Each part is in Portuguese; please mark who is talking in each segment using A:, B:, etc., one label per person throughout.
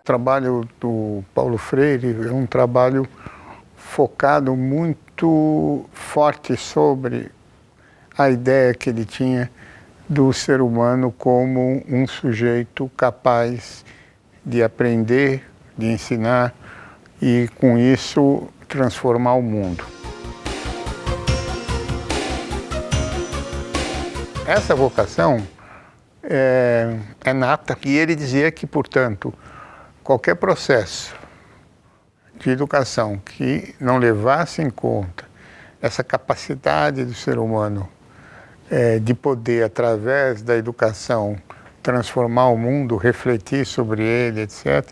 A: O trabalho do Paulo Freire é um trabalho focado muito forte sobre a ideia que ele tinha do ser humano como um sujeito capaz de aprender, de ensinar e, com isso, transformar o mundo. Essa vocação é nata, e ele dizia que, portanto, qualquer processo de educação que não levasse em conta essa capacidade do ser humano de poder, através da educação, transformar o mundo, refletir sobre ele, etc.,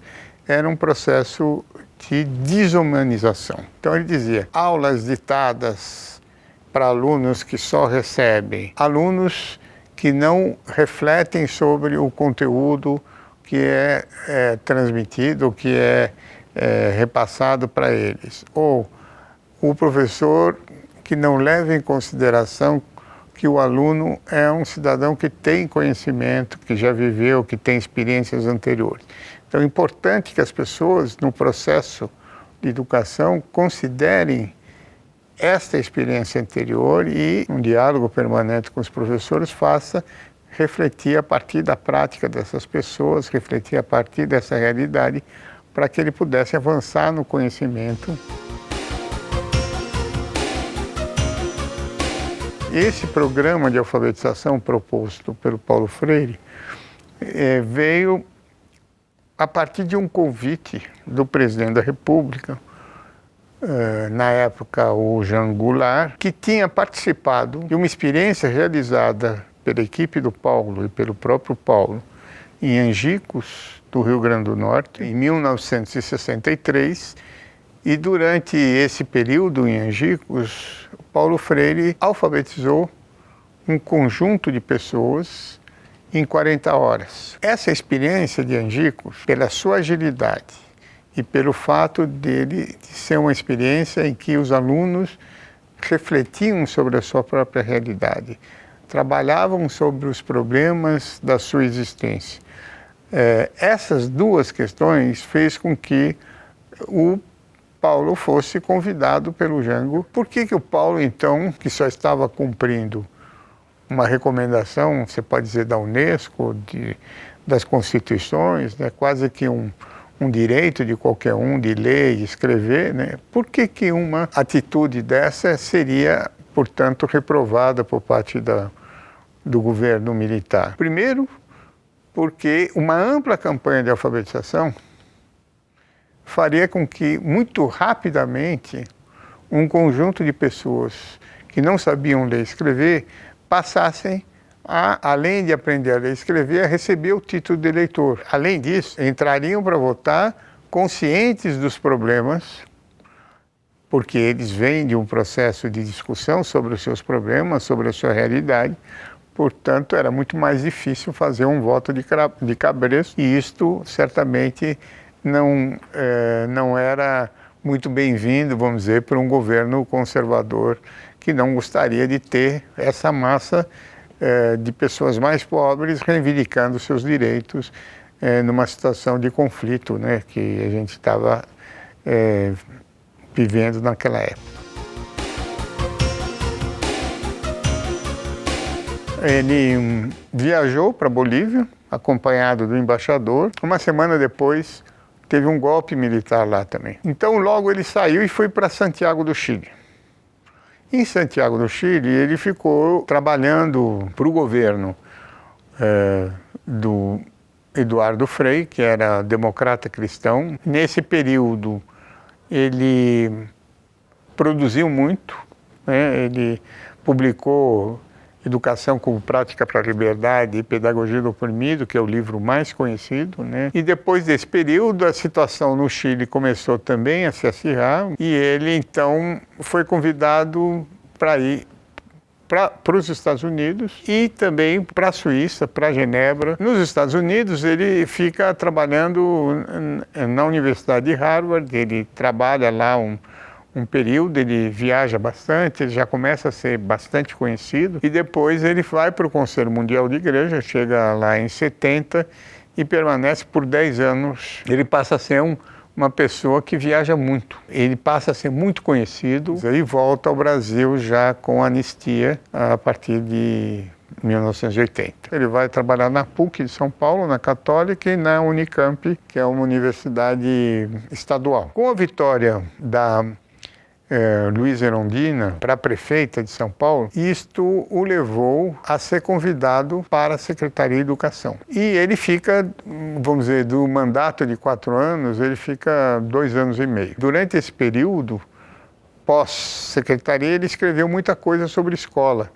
A: era um processo de desumanização. Então ele dizia, aulas ditadas para alunos que só recebem, alunos que não refletem sobre o conteúdo que é transmitido, que é repassado para eles, ou o professor que não leva em consideração que o aluno é um cidadão que tem conhecimento, que já viveu, que tem experiências anteriores. Então é importante que as pessoas, no processo de educação, considerem esta experiência anterior e um diálogo permanente com os professores faça refletir a partir da prática dessas pessoas, refletir a partir dessa realidade, para que ele pudesse avançar no conhecimento. Esse programa de alfabetização proposto pelo Paulo Freire veio a partir de um convite do presidente da República, na época o Jean Goulart, que tinha participado de uma experiência realizada pela equipe do Paulo e pelo próprio Paulo em Angicos, do Rio Grande do Norte, em 1963, e durante esse período em Angicos, Paulo Freire alfabetizou um conjunto de pessoas em 40 horas. Essa experiência de Angicos, pela sua agilidade e pelo fato de ser uma experiência em que os alunos refletiam sobre a sua própria realidade, trabalhavam sobre os problemas da sua existência. Essas duas questões fez com que o Paulo fosse convidado pelo Jango. Por que o Paulo, então, que só estava cumprindo uma recomendação, você pode dizer, da Unesco, das constituições, né, quase que um direito de qualquer um de ler e escrever, né, por que uma atitude dessa seria, portanto, reprovada por parte do governo militar? Primeiro, porque uma ampla campanha de alfabetização faria com que, muito rapidamente, um conjunto de pessoas que não sabiam ler e escrever passassem além de aprender a ler e escrever, a receber o título de eleitor. Além disso, entrariam para votar conscientes dos problemas, porque eles vêm de um processo de discussão sobre os seus problemas, sobre a sua realidade. Portanto, era muito mais difícil fazer um voto de cabresto, e isto certamente não era muito bem-vindo, vamos dizer, para um governo conservador que não gostaria de ter essa massa de pessoas mais pobres reivindicando seus direitos numa situação de conflito, né, que a gente estava vivendo naquela época. Ele viajou para a Bolívia, acompanhado do embaixador. Uma semana depois, teve um golpe militar lá também. Então, logo ele saiu e foi para Santiago do Chile. Em Santiago do Chile, ele ficou trabalhando para o governo do Eduardo Frei, que era democrata cristão. Nesse período, ele produziu muito, né? Ele publicou Educação como Prática para a Liberdade e Pedagogia do Oprimido, que é o livro mais conhecido, né? E depois desse período, a situação no Chile começou também a se acirrar, e ele, então, foi convidado para ir para os Estados Unidos e também para a Suíça, para Genebra. Nos Estados Unidos, ele fica trabalhando na Universidade de Harvard, ele trabalha lá um período, ele viaja bastante, ele já começa a ser bastante conhecido, e depois ele vai para o Conselho Mundial de Igreja, chega lá em 70, e permanece por 10 anos. Ele passa a ser uma pessoa que viaja muito. Ele passa a ser muito conhecido e volta ao Brasil já com anistia a partir de 1980. Ele vai trabalhar na PUC de São Paulo, na Católica, e na Unicamp, que é uma universidade estadual. Com a vitória da Luíza Erundina para prefeita de São Paulo, isto o levou a ser convidado para a Secretaria de Educação. E ele fica, vamos dizer, do mandato de 4 anos, ele fica 2 anos e meio. Durante esse período, pós-secretaria, ele escreveu muita coisa sobre escola,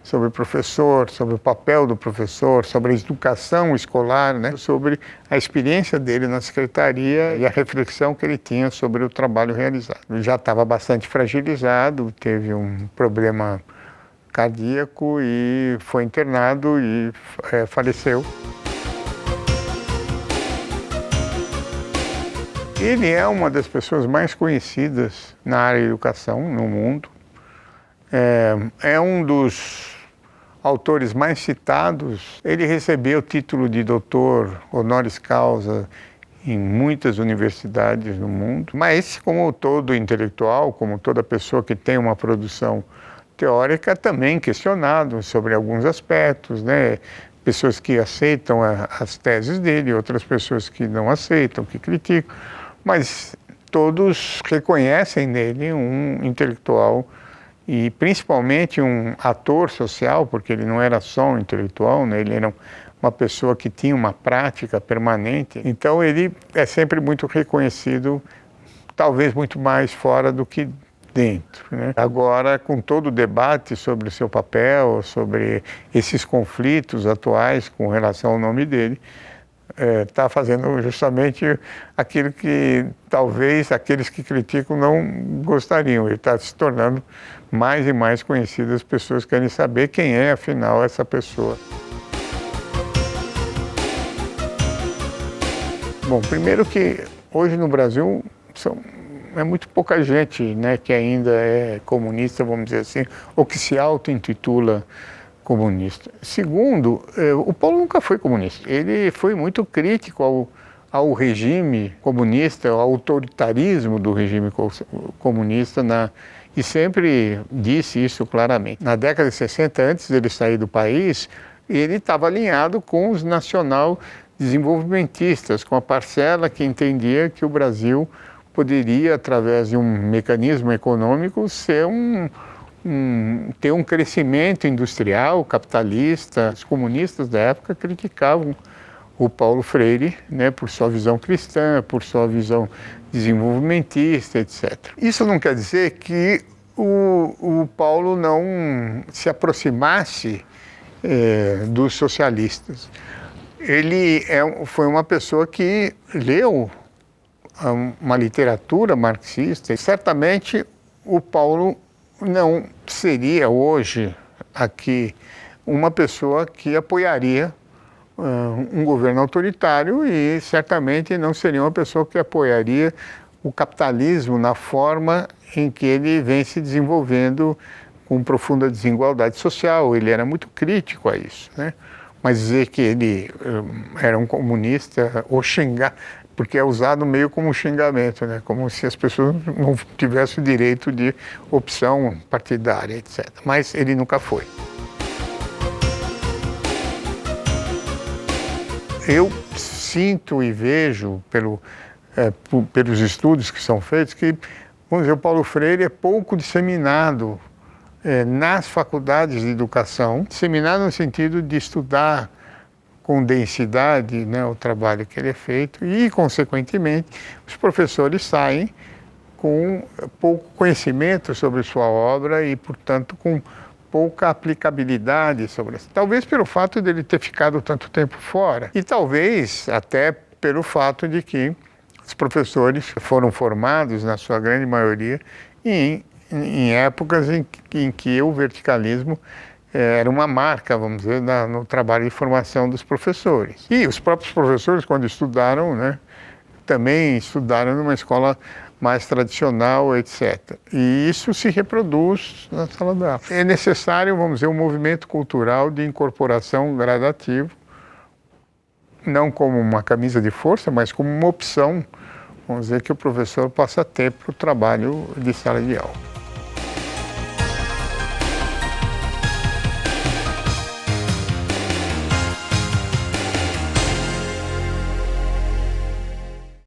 A: sobre o professor, sobre o papel do professor, sobre a educação escolar, né? Sobre a experiência dele na secretaria e a reflexão que ele tinha sobre o trabalho realizado. Ele já estava bastante fragilizado, teve um problema cardíaco e foi internado e faleceu. Ele é uma das pessoas mais conhecidas na área de educação no mundo. É um dos autores mais citados. Ele recebeu o título de doutor honoris causa em muitas universidades no mundo, mas como todo intelectual, como toda pessoa que tem uma produção teórica, também questionado sobre alguns aspectos, né? Pessoas que aceitam as teses dele, outras pessoas que não aceitam, que criticam, mas todos reconhecem nele um intelectual e principalmente um ator social, porque ele não era só um intelectual, né? Ele era uma pessoa que tinha uma prática permanente. Então ele é sempre muito reconhecido, talvez muito mais fora do que dentro, né? Agora, com todo o debate sobre o seu papel, sobre esses conflitos atuais com relação ao nome dele, está fazendo justamente aquilo que talvez aqueles que criticam não gostariam. Ele está se tornando mais e mais conhecido, as pessoas querem saber quem é, afinal, essa pessoa. Bom, primeiro que hoje no Brasil é muito pouca gente, né, que ainda é comunista, vamos dizer assim, ou que se auto-intitula comunista. Segundo, o Paulo nunca foi comunista. Ele foi muito crítico ao regime comunista, ao autoritarismo do regime comunista, e sempre disse isso claramente. Na década de 60, antes dele sair do país, ele estava alinhado com os nacional-desenvolvimentistas, com a parcela que entendia que o Brasil poderia, através de um mecanismo econômico, ter um crescimento industrial, capitalista. Os comunistas da época criticavam o Paulo Freire, né, por sua visão cristã, por sua visão desenvolvimentista, etc. Isso não quer dizer que o Paulo não se aproximasse dos socialistas. Ele foi uma pessoa que leu uma literatura marxista e certamente o Paulo não seria hoje aqui uma pessoa que apoiaria um governo autoritário e certamente não seria uma pessoa que apoiaria o capitalismo na forma em que ele vem se desenvolvendo com profunda desigualdade social. Ele era muito crítico a isso, né? Mas dizer que ele era um comunista ou xingar, porque é usado meio como xingamento, né? Como se as pessoas não tivessem o direito de opção partidária, etc. Mas ele nunca foi. Eu sinto e vejo pelos estudos que são feitos que, vamos dizer, o Paulo Freire é pouco disseminado nas faculdades de educação, disseminado no sentido de estudar com densidade, né, o trabalho que ele é feito e, consequentemente, os professores saem com pouco conhecimento sobre sua obra e, portanto, com pouca aplicabilidade sobre isso. Talvez pelo fato de ele ter ficado tanto tempo fora e talvez até pelo fato de que os professores foram formados, na sua grande maioria, em épocas em que o verticalismo era uma marca, vamos dizer, no trabalho de formação dos professores. E os próprios professores, quando estudaram, né, também estudaram numa escola mais tradicional, etc. E isso se reproduz na sala de aula. É necessário, vamos dizer, um movimento cultural de incorporação gradativo não como uma camisa de força, mas como uma opção, vamos dizer, que o professor possa ter para o trabalho de sala de aula.